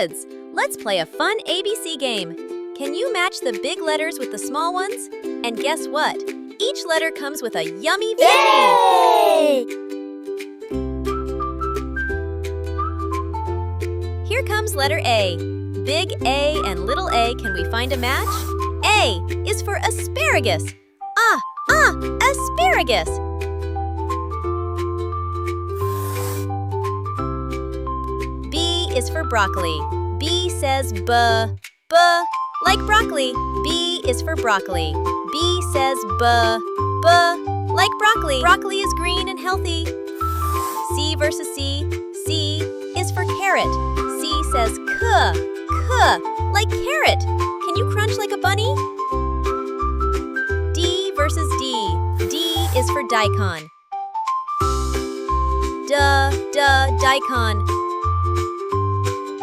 kids! Let's play a fun ABC game. Can you match the big letters with the small ones? And guess what? Each letter comes with a yummy Yay! Here comes letter A. Big A and little a, can we find a match? A is for asparagus. Asparagus. B is for broccoli. B says b, like broccoli. B is for broccoli. B says b, like broccoli. Broccoli is green and healthy. C versus C. C is for carrot. C says k, like carrot. Can you crunch like a bunny? D versus D. D is for daikon. Daikon.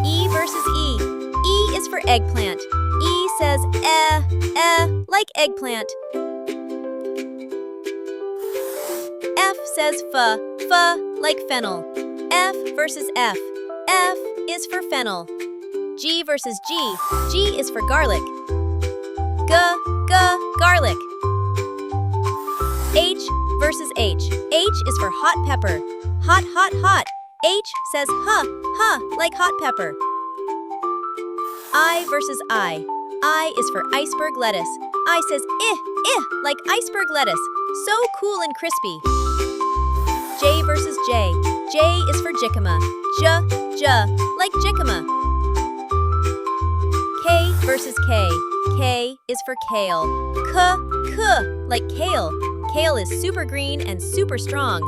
E versus E. E is for eggplant. E says like eggplant. F says f, like fennel. F versus F. F is for fennel. G versus G. G is for garlic. Garlic. H versus H. H is for hot pepper. Hot. H says like hot pepper. I versus I. I is for iceberg lettuce. I says like iceberg lettuce. So cool and crispy. J versus J. J is for jicama. J, like jicama. K versus K. K is for kale. K, like kale. Kale is super green and super strong.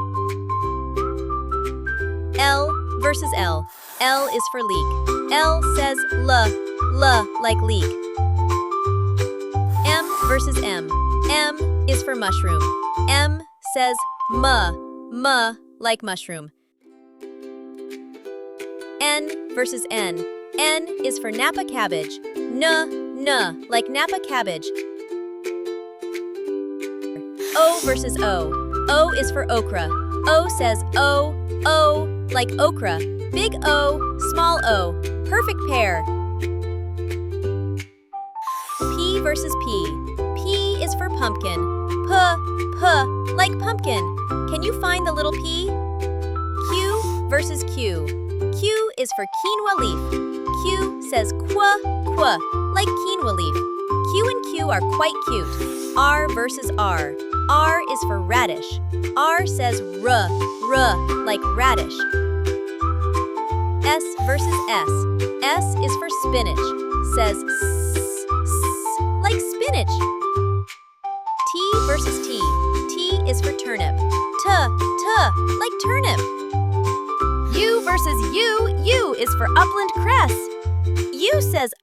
L versus L. L is for leek. L says l, like leek. M versus M. M is for mushroom. M says m, like mushroom. N versus N. N is for Napa cabbage. N, like Napa cabbage. O versus O. O is for okra. O says O, like okra. Big O, small O. Perfect pair. P versus P. P is for pumpkin. P, like pumpkin. Can you find the little P? Q versus Q. Q is for quinoa leaf. Q says qua, like quinoa leaf. Q and Q are quite cute. R versus R. R is for radish. R says r, like radish. S versus S. S is for spinach. Says s, like spinach. T versus T. T is for turnip. T, like turnip. U versus U. U is for upland cress. U says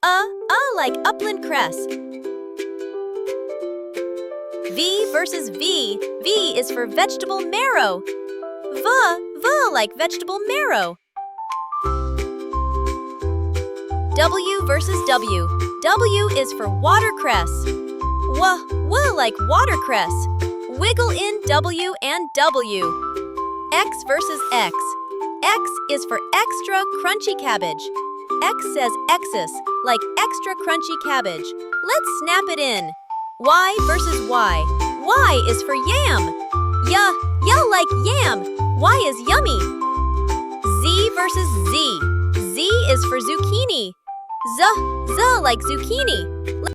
like upland cress. V versus V. V is for vegetable marrow. V, like vegetable marrow. W versus W. W is for watercress. W, like watercress. Wiggle in W and W. X versus X. X is for extra crunchy cabbage. X says X's, like extra crunchy cabbage. Let's snap it in. Y versus Y. Y is for yam. Yeah, like yam. Y is yummy. Z versus Z. Z is for zucchini. Z, like zucchini.